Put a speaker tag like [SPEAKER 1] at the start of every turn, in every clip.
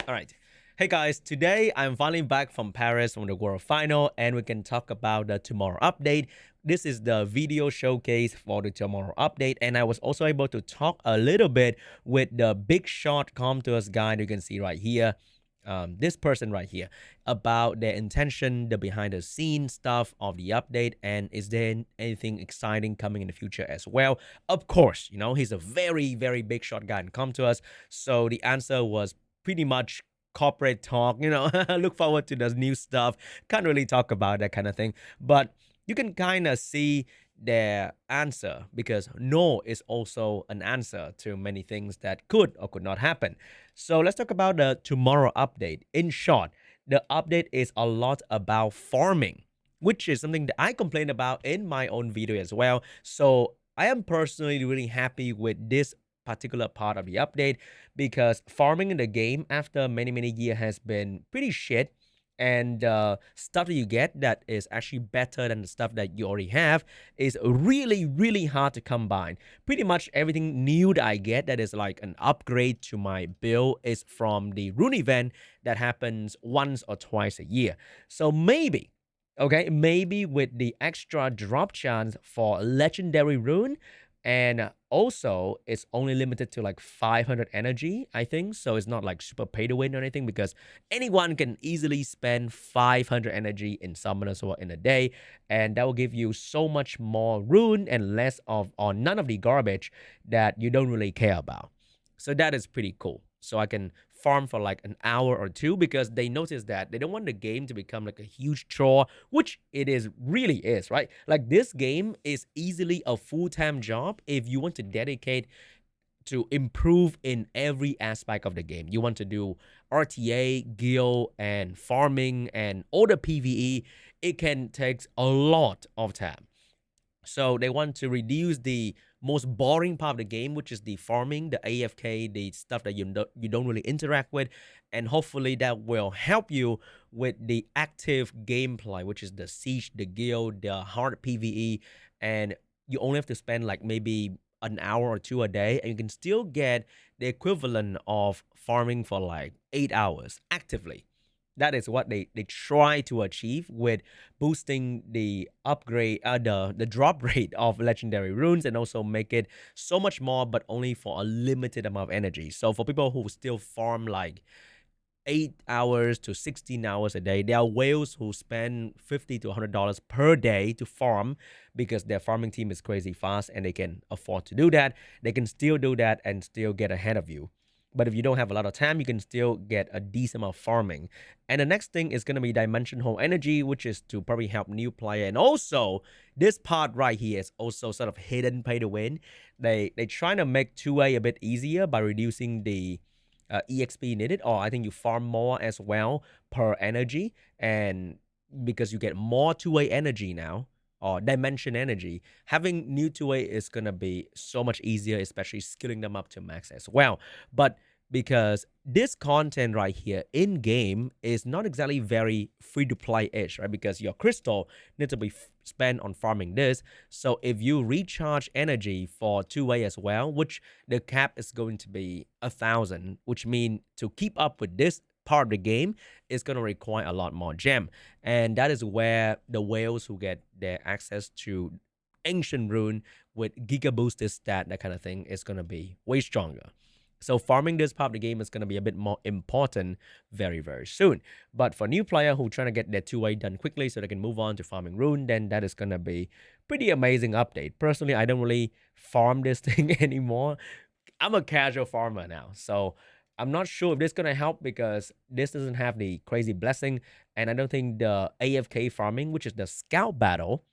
[SPEAKER 1] All right. Hey guys, today I'm finally back from Paris from the World Final and we can talk about the tomorrow update. This is the video showcase for the tomorrow update, and I was also able to talk a little bit with the big shot come to us guy you can see right here. This person right here about their intention, the behind the scenes stuff of the update, and is there anything exciting coming in the future as well? Of course, he's a very, very big shot guy and come to us. So the answer was pretty much corporate talk, look forward to the new stuff. Can't really talk about that kind of thing, but you can kind of see their answer because no is also an answer to many things that could or could not happen. So let's talk about the tomorrow update. In short, the update is a lot about farming, which is something that I complained about in my own video as well. So I am personally really happy with this particular part of the update because farming in the game after many, many years has been pretty shit, and stuff that you get that is actually better than the stuff that you already have is really, really hard to combine. Pretty much everything new that I get that is like an upgrade to my build is from the rune event that happens once or twice a year. So maybe, okay, maybe with the extra drop chance for legendary rune, and also it's only limited to like 500 energy, I think. So it's not like super pay to win or anything because anyone can easily spend 500 energy in summoners or in a day, and that will give you so much more rune and less of or none of the garbage that you don't really care about. So that is pretty cool. So I can farm for like an hour or two because they notice that they don't want the game to become like a huge chore, which it is really is, right? Like this game is easily a full-time job if you want to dedicate to improve in every aspect of the game. You want to do RTA, guild, and farming, and all the PvE. It can take a lot of time. So they want to reduce the most boring part of the game, which is the farming, the AFK, the stuff that you don't really interact with, and hopefully that will help you with the active gameplay, which is the siege, the guild, the hard PVE, and you only have to spend like maybe an hour or two a day, and you can still get the equivalent of farming for like 8 hours actively. That is what they try to achieve with boosting the upgrade, the drop rate of legendary runes, and also make it so much more, but only for a limited amount of energy. So for people who still farm like 8 hours to 16 hours a day, there are whales who spend $50 to $100 per day to farm because their farming team is crazy fast and they can afford to do that. They can still do that and still get ahead of you. But if you don't have a lot of time, you can still get a decent amount of farming. And the next thing is going to be Dimension Home Energy, which is to probably help new player. And also, this part right here is also sort of hidden pay to win. They trying to make 2A a bit easier by reducing the EXP needed, or I think you farm more as well per energy. And because you get more 2A energy now, or dimension energy, having new 2A is going to be so much easier, especially skilling them up to max as well. But because this content right here in game is not exactly very free to play ish, right? Because your crystal needs to be spent on farming this. So if you recharge energy for 2A as well, which the cap is going to be 1,000, which means to keep up with this part of the game is going to require a lot more gem, and that is where the whales who get their access to ancient rune with giga boosted stat, that kind of thing, is going to be way stronger. So farming this part of the game is going to be a bit more important very, very soon. But for new player who trying to get their 2A done quickly so they can move on to farming rune, then that is going to be pretty amazing update. Personally, I don't really farm this thing anymore. I'm a casual farmer now, so I'm not sure if this is going to help because this doesn't have the crazy blessing. And I don't think the AFK farming, which is the scout battle,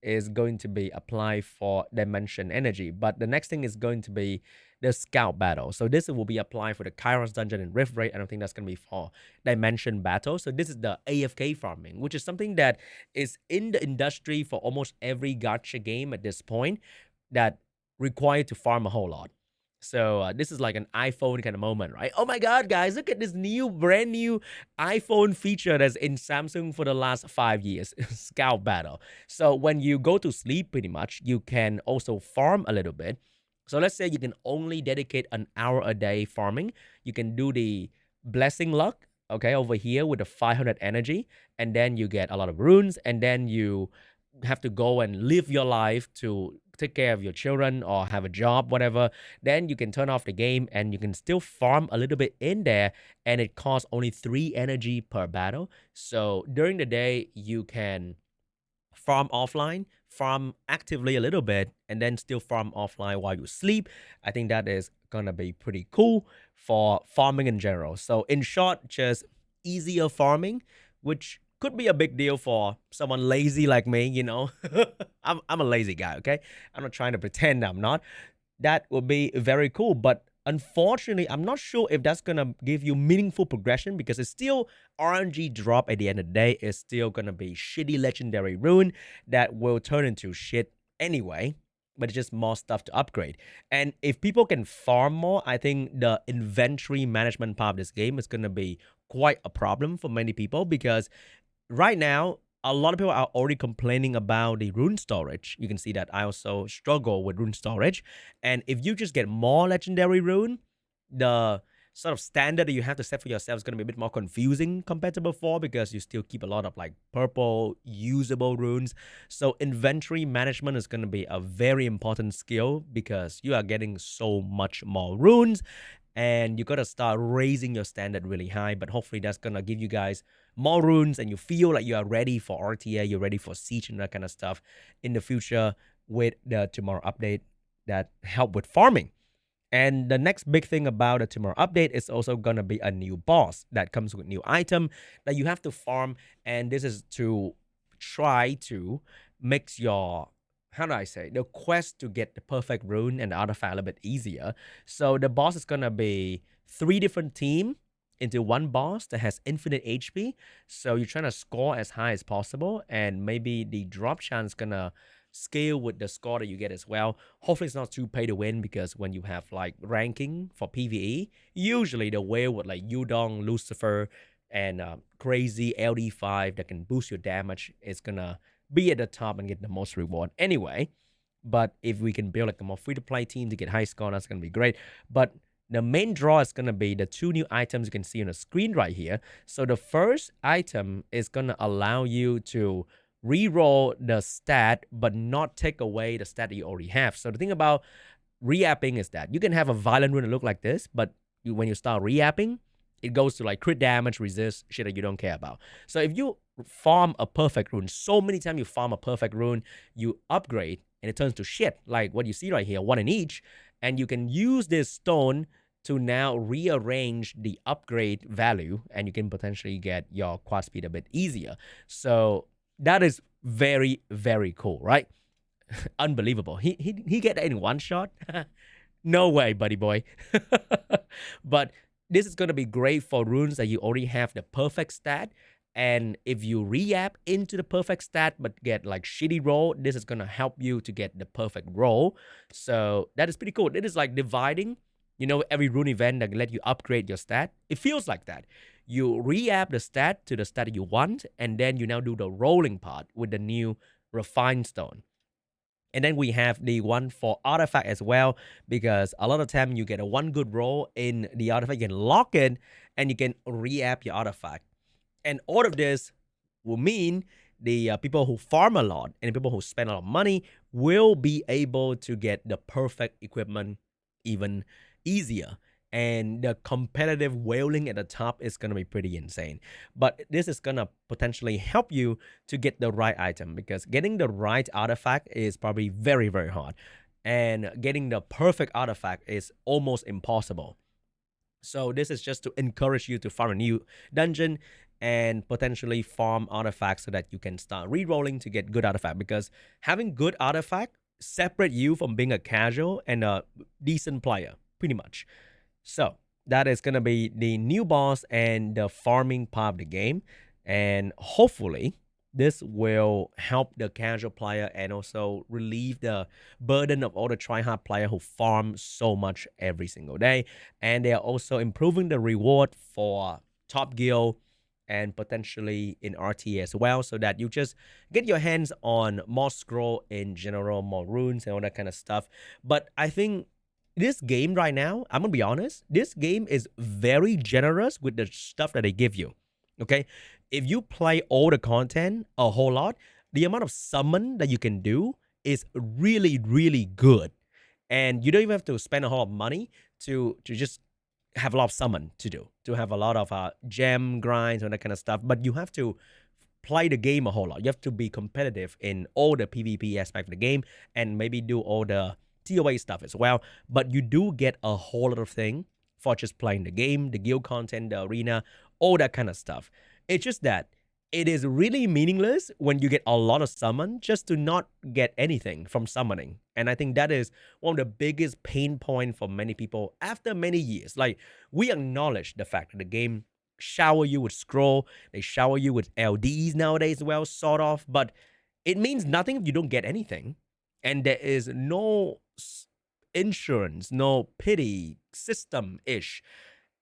[SPEAKER 1] is going to be applied for dimension energy. But the next thing is going to be the scout battle. So this will be applied for the Kairos dungeon and Rift Raid. I don't think that's going to be for dimension battle. So this is the AFK farming, which is something that is in the industry for almost every gacha game at this point that require to farm a whole lot. So this is like an iPhone kind of moment, right? Oh my God, guys, look at this brand new iPhone feature that's in Samsung for the last 5 years, Scout Battle. So when you go to sleep, pretty much, you can also farm a little bit. So let's say you can only dedicate an hour a day farming. You can do the blessing luck, okay, over here with the 500 energy, and then you get a lot of runes, and then you have to go and live your life to take care of your children or have a job, whatever. Then you can turn off the game and you can still farm a little bit in there, and it costs only 3 energy per battle. So during the day, you can farm offline, farm actively a little bit, and then still farm offline while you sleep. I think that is gonna be pretty cool for farming in general. So, in short, just easier farming, which could be a big deal for someone lazy like me, you know. I'm a lazy guy, okay? I'm not trying to pretend I'm not. That would be very cool. But unfortunately, I'm not sure if that's gonna give you meaningful progression because it's still RNG drop at the end of the day. It's still gonna be shitty legendary rune that will turn into shit anyway. But it's just more stuff to upgrade. And if people can farm more, I think the inventory management part of this game is gonna be quite a problem for many people because right now, a lot of people are already complaining about the rune storage. You can see that I also struggle with rune storage. And if you just get more legendary rune, the sort of standard that you have to set for yourself is going to be a bit more confusing compared to before because you still keep a lot of like purple usable runes. So inventory management is going to be a very important skill because you are getting so much more runes and you got to start raising your standard really high. But hopefully that's going to give you guys more runes and you feel like you are ready for RTA, you're ready for Siege and that kind of stuff in the future with the tomorrow update that help with farming. And the next big thing about the tomorrow update is also gonna be a new boss that comes with new item that you have to farm. And this is to try to make your, how do I say, the quest to get the perfect rune and the artifact a little bit easier. So the boss is gonna be 3 different teams into one boss that has infinite HP. So you're trying to score as high as possible, and maybe the drop chance gonna scale with the score that you get as well. Hopefully it's not too pay to win because when you have like ranking for PvE, usually the whale with like Yudong, Lucifer, and crazy LD5 that can boost your damage is gonna be at the top and get the most reward anyway. But if we can build like a more free-to-play team to get high score, that's gonna be great. But the main draw is gonna be the 2 new items you can see on the screen right here. So the first item is gonna allow you to re-roll the stat, but not take away the stat that you already have. So the thing about re-apping is that you can have a violent rune that look like this, but when you start re-apping, it goes to like crit damage, resist, shit that you don't care about. So if you farm a perfect rune, so many times you farm a perfect rune, you upgrade and it turns to shit, like what you see right here, 1 in each, and you can use this stone to now rearrange the upgrade value and you can potentially get your quad speed a bit easier. So that is very, very cool, right? Unbelievable. He get that in one shot? No way, buddy boy. But this is going to be great for runes that you already have the perfect stat. And if you re-app into the perfect stat but get like shitty roll, this is going to help you to get the perfect roll. So that is pretty cool. It is like dividing, you know, every rune event that let you upgrade your stat. It feels like that. You re-app the stat to the stat that you want, and then you now do the rolling part with the new refined stone. And then we have the one for artifact as well, because a lot of time you get a one good roll in the artifact, you can lock it, and you can re-app your artifact. And all of this will mean the people who farm a lot and the people who spend a lot of money will be able to get the perfect equipment even easier. And the competitive whaling at the top is going to be pretty insane. But this is going to potentially help you to get the right item, because getting the right artifact is probably very, very hard. And getting the perfect artifact is almost impossible. So this is just to encourage you to farm a new dungeon and potentially farm artifacts so that you can start re-rolling to get good artifact, because having good artifact separate you from being a casual and a decent player, pretty much. So that is going to be the new boss and the farming part of the game. And hopefully this will help the casual player and also relieve the burden of all the tryhard player who farm so much every single day. And they are also improving the reward for top guild and potentially in RTA as well, so that you just get your hands on more scroll in general, more runes and all that kind of stuff. But I think This game right now, I'm gonna be honest, this game is very generous with the stuff that they give you. Okay. If you play all the content a whole lot, the amount of summon that you can do is really, really good. And you don't even have to spend a whole lot of money to just have a lot of summon to do, to have a lot of gem grinds and that kind of stuff. But you have to play the game a whole lot. You have to be competitive in all the PvP aspect of the game and maybe do all the TOA stuff as well. But you do get a whole lot of thing for just playing the game, the guild content, the arena, all that kind of stuff. It's just that it is really meaningless when you get a lot of summon just to not get anything from summoning. And I think that is one of the biggest pain point for many people after many years. Like, we acknowledge the fact that the game shower you with scroll, they shower you with LDs nowadays as well, sort of, but it means nothing if you don't get anything. And there is no insurance, no pity system ish.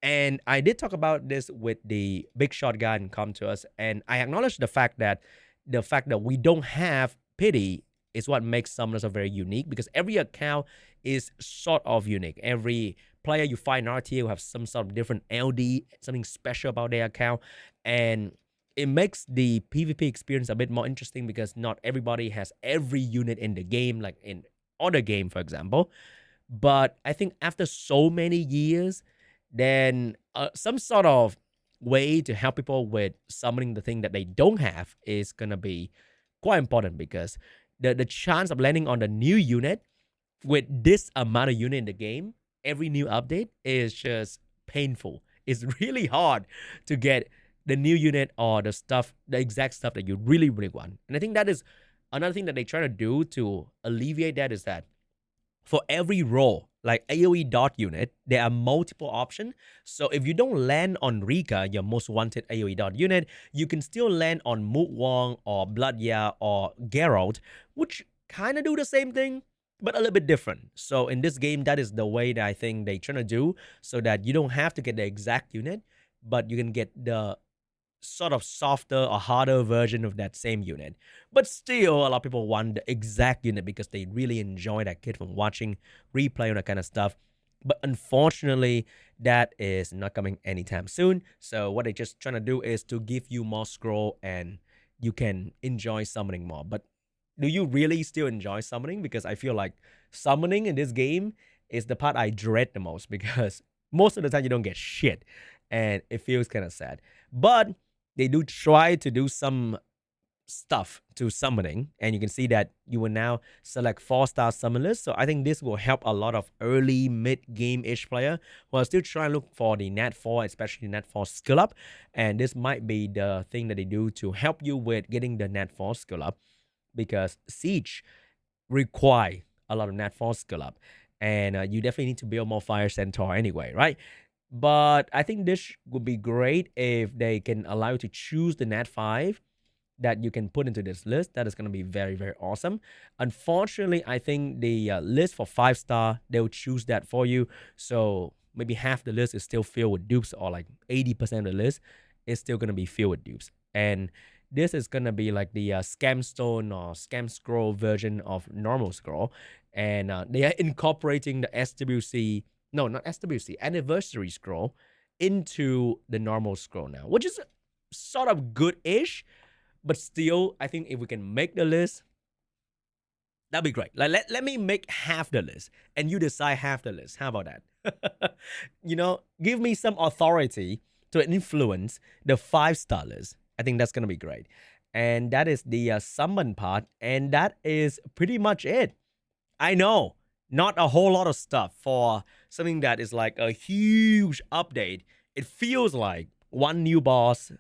[SPEAKER 1] And I did talk about this with the big shot guy and come to us, and I acknowledge the fact that we don't have pity is what makes summoners are very unique, because every account is sort of unique. Every player you find in RTA will have some sort of different LD, something special about their account, and it makes the PvP experience a bit more interesting because not everybody has every unit in the game, like in other game, for example. But I think after so many years, then some sort of way to help people with summoning the thing that they don't have is gonna be quite important, because the chance of landing on the new unit with this amount of unit in the game, every new update is just painful. It's really hard to get the new unit or the exact stuff that you really, really want. And I think that is another thing that they try to do to alleviate that, is that for every role, like AoE dot unit, there are multiple options. So if you don't land on Rika, your most wanted AoE dot unit, you can still land on Moot Wong or Bloodya or Geralt, which kind of do the same thing, but a little bit different. So in this game, that is the way that I think they trying to do, so that you don't have to get the exact unit, but you can get the sort of softer or harder version of that same unit. But still, a lot of people want the exact unit because they really enjoy that kit from watching, replay, and that kind of stuff. But unfortunately, that is not coming anytime soon. So what they're just trying to do is to give you more scroll and you can enjoy summoning more. But do you really still enjoy summoning? Because I feel like summoning in this game is the part I dread the most, because most of the time you don't get shit and it feels kind of sad. But they do try to do some stuff to summoning, and you can see that you will now select 4-star summoners. So I think this will help a lot of early mid-game-ish player who are still trying to look for the Nat 4, especially Nat 4 skill up. And this might be the thing that they do to help you with getting the Nat 4 skill up, because Siege require a lot of Nat 4 skill up, and you definitely need to build more Fire Centaur anyway, right? But I think this would be great if they can allow you to choose the Nat 5 that you can put into this list. That is going to be very, very awesome. Unfortunately, I think the list for 5-star, they'll choose that for you. So maybe half the list is still filled with dupes, or like 80% of the list is still going to be filled with dupes. And this is going to be like the scam stone or scam scroll version of normal scroll. And they are incorporating the SWC, no, not SWC, anniversary scroll into the normal scroll now, which is sort of good-ish. But still, I think if we can make the list, that'd be great. Like, let me make half the list and you decide half the list. How about that? Give me some authority to influence the 5-star list. I think that's going to be great. And that is the summon part. And that is pretty much it. I know, not a whole lot of stuff for something that is like a huge update. It feels like one new boss,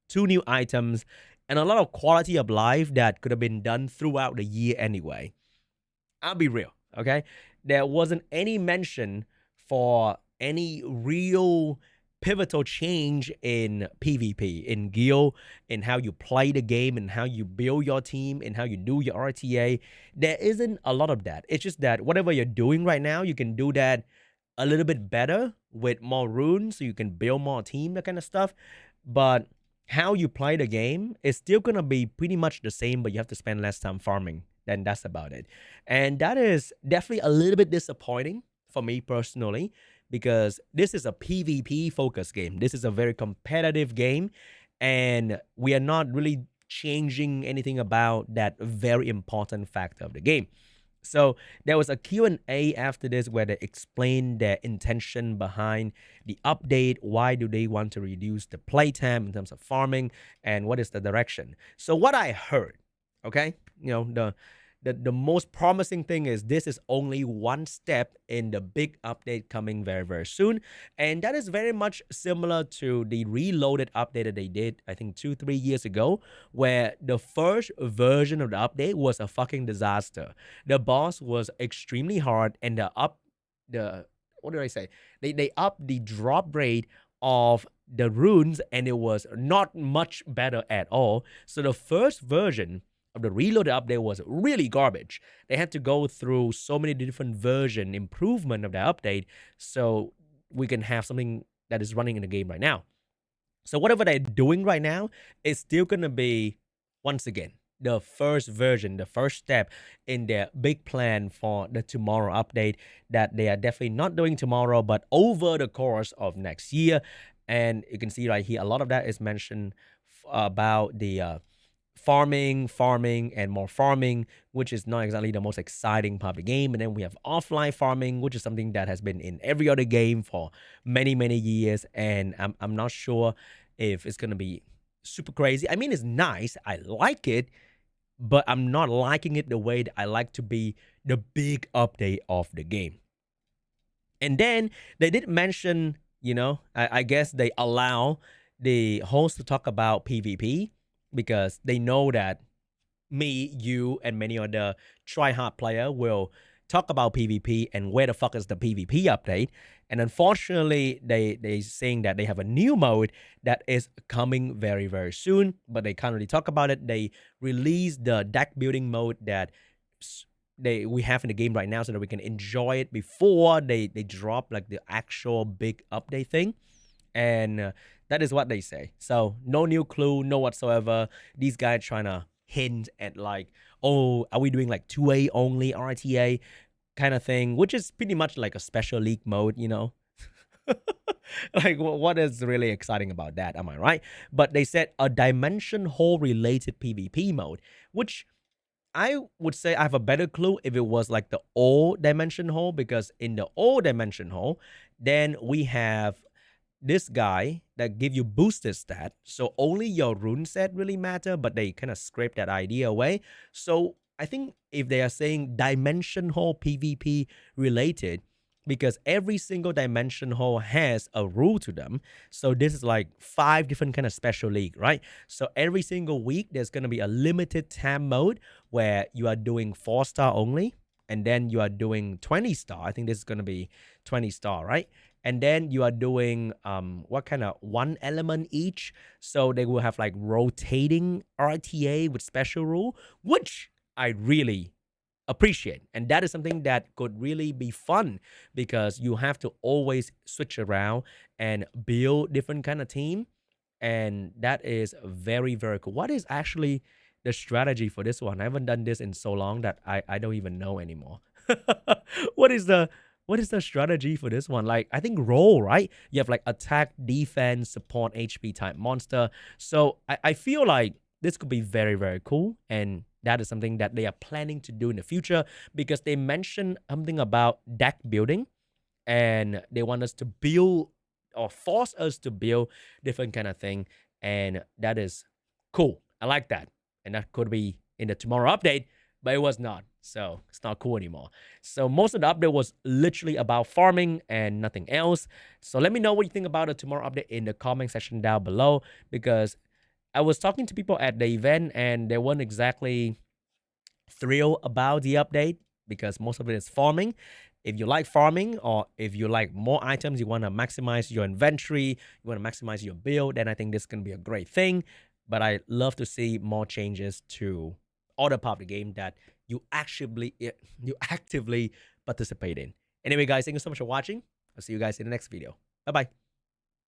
[SPEAKER 1] 2 new items, and a lot of quality of life that could have been done throughout the year anyway. I'll be real, okay? There wasn't any mention for any real pivotal change in PvP, in guild, in how you play the game, and how you build your team, and how you do your RTA. There isn't a lot of that. It's just that whatever you're doing right now, you can do that a little bit better with more runes, so you can build more team, that kind of stuff. But how you play the game is still gonna be pretty much the same, but you have to spend less time farming. Then that's about it. And that is definitely a little bit disappointing for me personally, because this is a PvP focused game. This is a very competitive game, and we are not really changing anything about that very important factor of the game. So there was a Q&A after this where they explained their intention behind the update. Why do they want to reduce the playtime in terms of farming, and what is the direction? So what I heard, okay, the most promising thing is this is only one step in the big update coming very, very soon. And that is very much similar to the reloaded update that they did, I think 2-3 years ago, where the first version of the update was a fucking disaster. The boss was extremely hard, and the what did I say? They upped the drop rate of the runes, and it was not much better at all. So the first version of the reloaded update was really garbage. They had to go through so many different version improvement of the update so we can have something that is running in the game right now. So whatever they're doing right now is still gonna be, once again, the first version, the first step in their big plan for the tomorrow update that they are definitely not doing tomorrow, but over the course of next year. And you can see right here, a lot of that is mentioned about the farming, and more farming, which is not exactly the most exciting part of the game. And then we have offline farming, which is something that has been in every other game for many, many years. And I'm not sure if it's going to be super crazy. I mean, it's nice. I like it, but I'm not liking it the way that I like to be the big update of the game. And then they did mention, I guess they allow the host to talk about PvP because they know that me, you, and many other try-hard player will talk about PvP and where the fuck is the PvP update. And unfortunately, they saying that they have a new mode that is coming very, very soon, but they can't really talk about it. They released the deck building mode that we have in the game right now so that we can enjoy it before they drop like the actual big update thing. And that is what they say. So no new clue, no whatsoever. These guys trying to hint at like, oh, are we doing like 2A only RTA kind of thing, which is pretty much like a special league mode, Like, what is really exciting about that? Am I right? But they said a dimension hole related PvP mode, which I would say I have a better clue if it was like the old dimension hole, because in the old dimension hole, then we have this guy that give you boosted stat, so only your rune set really matter, but they kind of scrape that idea away. So I think if they are saying dimension hole PvP related, because every single dimension hole has a rule to them, so this is like 5 different kind of special league, right? So every single week there's going to be a limited time mode where you are doing 4-star only, and then you are doing 20-star. I think this is going to be 20-star, right? And then you are doing what kind of one element each. So they will have like rotating RTA with special rule, which I really appreciate. And that is something that could really be fun because you have to always switch around and build different kind of team. And that is very, very cool. What is actually the strategy for this one? I haven't done this in so long that I don't even know anymore. what is the what is the strategy for this one? Like, I think role, right? You have like attack, defense, support, HP type monster. So I feel like this could be very, very cool. And that is something that they are planning to do in the future because they mentioned something about deck building, and they want us to build or force us to build different kind of thing. And that is cool. I like that. And that could be in the tomorrow update, but it was not. So it's not cool anymore. So most of the update was literally about farming and nothing else. So let me know what you think about the tomorrow update in the comment section down below, because I was talking to people at the event and they weren't exactly thrilled about the update because most of it is farming. If you like farming, or if you like more items, you want to maximize your inventory, you want to maximize your build, then I think this can be a great thing. But I love to see more changes to other part of the game that you actively participate in. Anyway, guys, thank you so much for watching. I'll see you guys in the next video. Bye bye.